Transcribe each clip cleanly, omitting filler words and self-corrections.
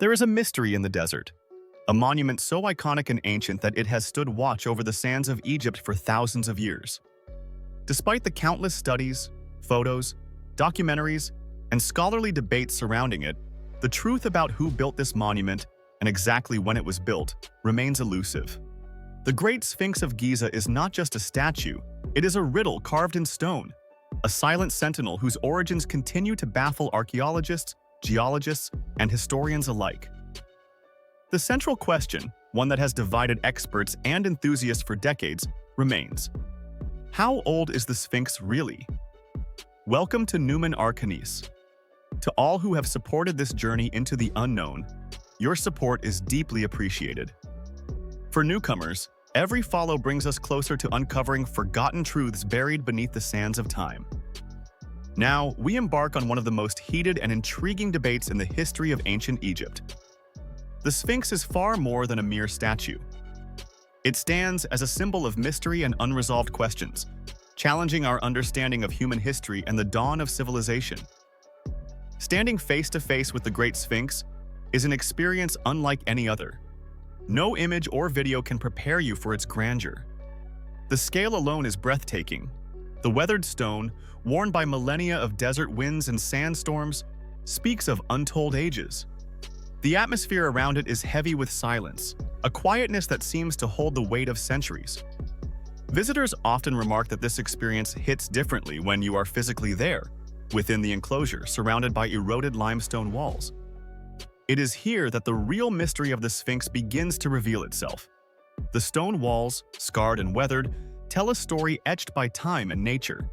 There is a mystery in the desert, a monument so iconic and ancient that it has stood watch over the sands of Egypt for thousands of years. Despite the countless studies, photos, documentaries, and scholarly debates surrounding it, the truth about who built this monument and exactly when it was built remains elusive. The Great Sphinx of Giza is not just a statue, it is a riddle carved in stone, a silent sentinel whose origins continue to baffle archaeologists, geologists, and historians alike. The central question, one that has divided experts and enthusiasts for decades, remains: how old is the Sphinx really? Welcome to Numen Arcanis. To all who have supported this journey into the unknown, your support is deeply appreciated. For newcomers, every follow brings us closer to uncovering forgotten truths buried beneath the sands of time. Now, we embark on one of the most heated and intriguing debates in the history of ancient Egypt. The Sphinx is far more than a mere statue. It stands as a symbol of mystery and unresolved questions, challenging our understanding of human history and the dawn of civilization. Standing face to face with the Great Sphinx is an experience unlike any other. No image or video can prepare you for its grandeur. The scale alone is breathtaking. The weathered stone, worn by millennia of desert winds and sandstorms, speaks of untold ages. The atmosphere around it is heavy with silence, a quietness that seems to hold the weight of centuries. Visitors often remark that this experience hits differently when you are physically there, within the enclosure, surrounded by eroded limestone walls. It is here that the real mystery of the Sphinx begins to reveal itself. The stone walls, scarred and weathered, tell a story etched by time and nature.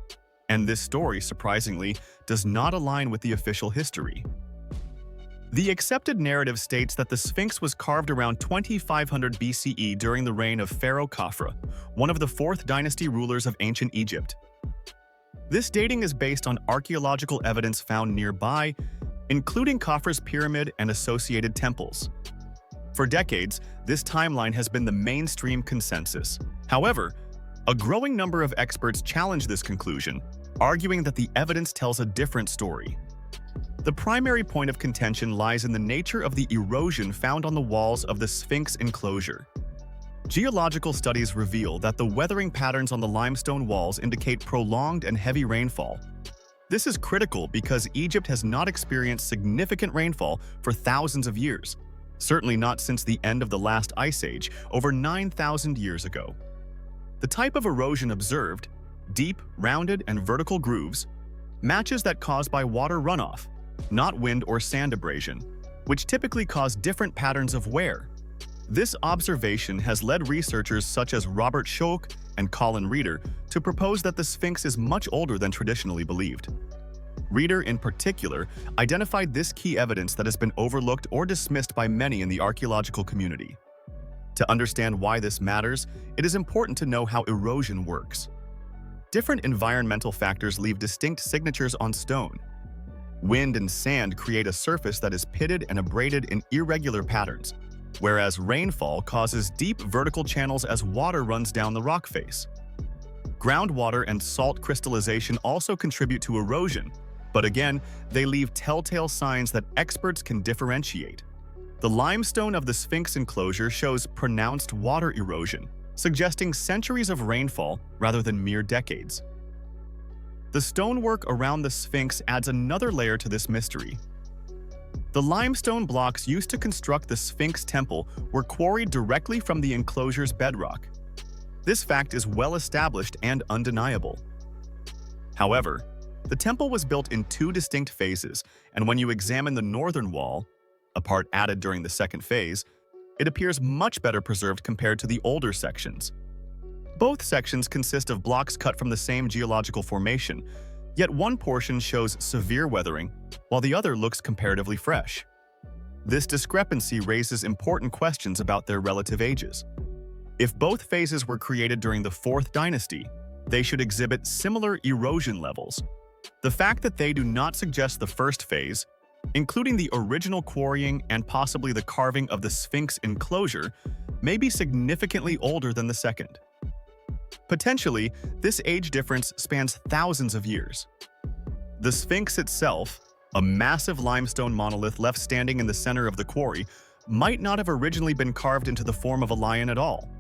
And this story, surprisingly, does not align with the official history. The accepted narrative states that the Sphinx was carved around 2500 BCE during the reign of Pharaoh Khafre, one of the 4th dynasty rulers of ancient Egypt. This dating is based on archaeological evidence found nearby, including Khafre's pyramid and associated temples. For decades, this timeline has been the mainstream consensus. However, a growing number of experts challenge this conclusion, arguing that the evidence tells a different story. The primary point of contention lies in the nature of the erosion found on the walls of the Sphinx enclosure. Geological studies reveal that the weathering patterns on the limestone walls indicate prolonged and heavy rainfall. This is critical because Egypt has not experienced significant rainfall for thousands of years, certainly not since the end of the last ice age, over 9,000 years ago. The type of erosion observed, deep, rounded, and vertical grooves, matches that caused by water runoff, not wind or sand abrasion, which typically cause different patterns of wear. This observation has led researchers such as Robert Schoch and Colin Reeder to propose that the Sphinx is much older than traditionally believed. Reeder, in particular, identified this key evidence that has been overlooked or dismissed by many in the archaeological community. To understand why this matters, it is important to know how erosion works. Different environmental factors leave distinct signatures on stone. Wind and sand create a surface that is pitted and abraded in irregular patterns, whereas rainfall causes deep vertical channels as water runs down the rock face. Groundwater and salt crystallization also contribute to erosion, but again, they leave telltale signs that experts can differentiate. The limestone of the Sphinx enclosure shows pronounced water erosion, suggesting centuries of rainfall rather than mere decades. The stonework around the Sphinx adds another layer to this mystery. The limestone blocks used to construct the Sphinx temple were quarried directly from the enclosure's bedrock. This fact is well established and undeniable. However, the temple was built in 2 distinct phases, and when you examine the northern wall, a part added during the second phase, it appears much better preserved compared to the older sections. Both sections consist of blocks cut from the same geological formation, yet one portion shows severe weathering, while the other looks comparatively fresh. This discrepancy raises important questions about their relative ages. If both phases were created during the 4th dynasty, they should exhibit similar erosion levels. The fact that they do not suggest the first phase, including the original quarrying and possibly the carving of the Sphinx enclosure, may be significantly older than the second. Potentially, this age difference spans thousands of years. The Sphinx itself, A massive limestone monolith left standing in the center of the quarry might not have originally been carved into the form of a lion at all.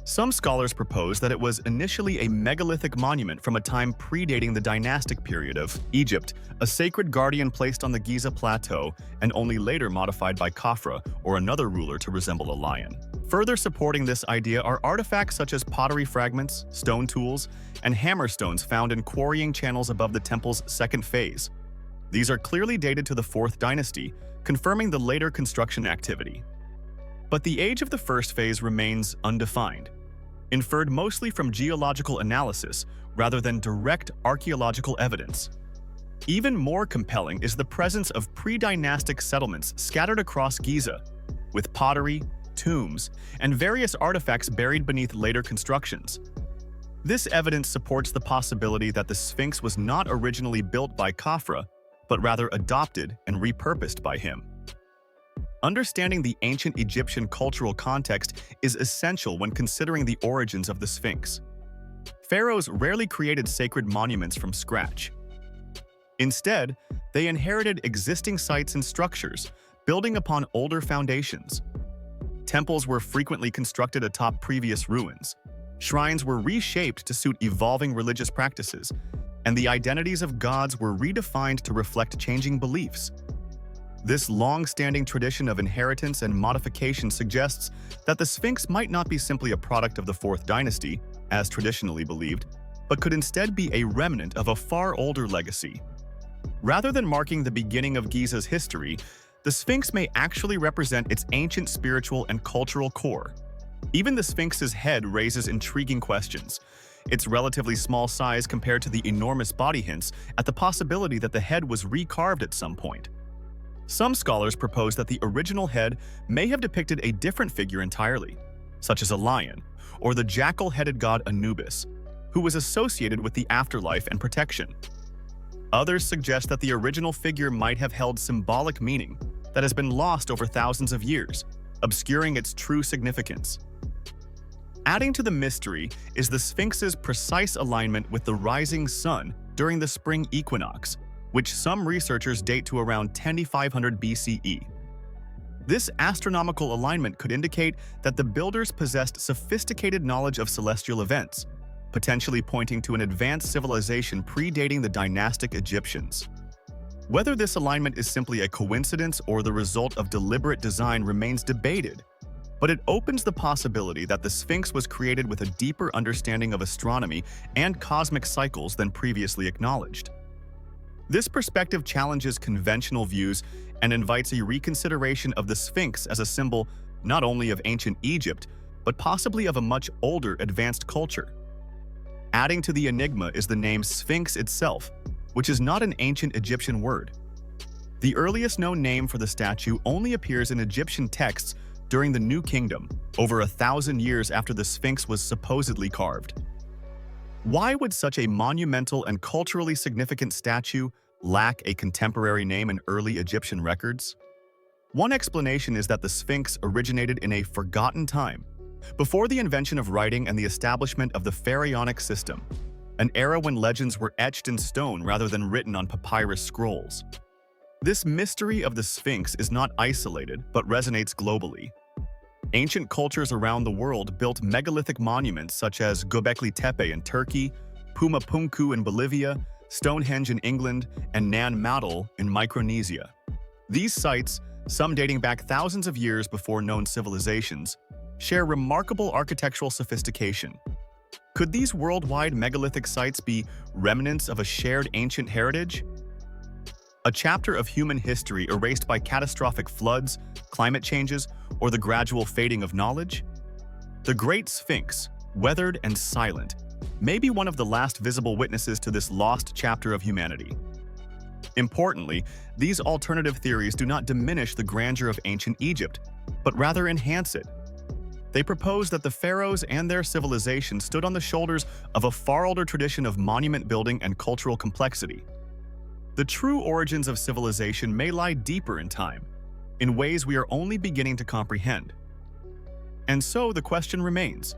Some scholars propose that it was initially a megalithic monument from a time predating the dynastic period of Egypt, a sacred guardian placed on the Giza plateau and only later modified by Khafra or another ruler to resemble a lion. Further supporting this idea are artifacts such as pottery fragments, stone tools, and hammerstones found in quarrying channels above the temple's second phase. These are clearly dated to the 4th dynasty, confirming the later construction activity. But the age of the first phase remains undefined, inferred mostly from geological analysis rather than direct archaeological evidence. Even more compelling is the presence of pre-dynastic settlements scattered across Giza, with pottery, tombs, and various artifacts buried beneath later constructions. This evidence supports the possibility that the Sphinx was not originally built by Khafra, but rather adopted and repurposed by him. Understanding the ancient Egyptian cultural context is essential when considering the origins of the Sphinx. Pharaohs rarely created sacred monuments from scratch. Instead, they inherited existing sites and structures, building upon older foundations. Temples were frequently constructed atop previous ruins. Shrines were reshaped to suit evolving religious practices, and the identities of gods were redefined to reflect changing beliefs. This long-standing tradition of inheritance and modification suggests that the Sphinx might not be simply a product of the 4th dynasty, as traditionally believed, but could instead be a remnant of a far older legacy. Rather than marking the beginning of Giza's history, the Sphinx may actually represent its ancient spiritual and cultural core. Even the Sphinx's head raises intriguing questions. Its relatively small size compared to the enormous body hints at the possibility that the head was recarved at some point. Some scholars propose that the original head may have depicted a different figure entirely, such as a lion, or the jackal-headed god Anubis, who was associated with the afterlife and protection. Others suggest that the original figure might have held symbolic meaning that has been lost over thousands of years, obscuring its true significance. Adding to the mystery is the Sphinx's precise alignment with the rising sun during the spring equinox, which some researchers date to around 10,500 BCE. This astronomical alignment could indicate that the builders possessed sophisticated knowledge of celestial events, potentially pointing to an advanced civilization predating the dynastic Egyptians. Whether this alignment is simply a coincidence or the result of deliberate design remains debated, but it opens the possibility that the Sphinx was created with a deeper understanding of astronomy and cosmic cycles than previously acknowledged. This perspective challenges conventional views and invites a reconsideration of the Sphinx as a symbol not only of ancient Egypt, but possibly of a much older, advanced culture. Adding to the enigma is the name Sphinx itself, which is not an ancient Egyptian word. The earliest known name for the statue only appears in Egyptian texts during the New Kingdom, over 1,000 years after the Sphinx was supposedly carved. Why would such a monumental and culturally significant statue lack a contemporary name in early Egyptian records? One explanation is that the Sphinx originated in a forgotten time, before the invention of writing and the establishment of the pharaonic system, an era when legends were etched in stone rather than written on papyrus scrolls. This mystery of the Sphinx is not isolated, but resonates globally. Ancient cultures around the world built megalithic monuments such as Göbekli Tepe in Turkey, Puma Punku in Bolivia, Stonehenge in England, and Nan Madol in Micronesia. These sites, some dating back thousands of years before known civilizations, share remarkable architectural sophistication. Could these worldwide megalithic sites be remnants of a shared ancient heritage? A chapter of human history erased by catastrophic floods, climate changes, or the gradual fading of knowledge? The Great Sphinx, weathered and silent, may be one of the last visible witnesses to this lost chapter of humanity. Importantly, these alternative theories do not diminish the grandeur of ancient Egypt, but rather enhance it. They propose that the pharaohs and their civilization stood on the shoulders of a far older tradition of monument building and cultural complexity. The true origins of civilization may lie deeper in time, in ways we are only beginning to comprehend. And so the question remains,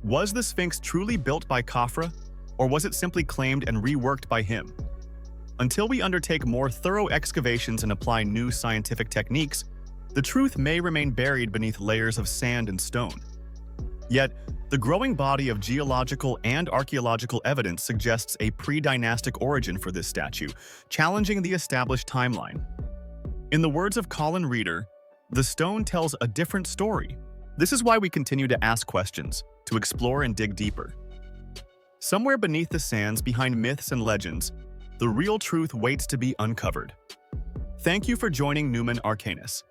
was the Sphinx truly built by Khafra, or was it simply claimed and reworked by him? Until we undertake more thorough excavations and apply new scientific techniques, the truth may remain buried beneath layers of sand and stone. Yet, the growing body of geological and archaeological evidence suggests a pre-dynastic origin for this statue, challenging the established timeline. In the words of Colin Reeder, the stone tells a different story. This is why we continue to ask questions, to explore and dig deeper. Somewhere beneath the sands, behind myths and legends, the real truth waits to be uncovered. Thank you for joining Numen Arcanis.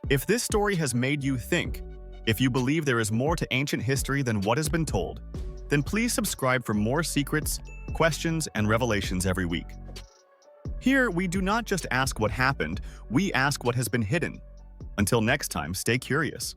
If this story has made you think, if you believe there is more to ancient history than what has been told, then please subscribe for more secrets, questions, and revelations every week. Here, we do not just ask what happened, we ask what has been hidden. Until next time, stay curious.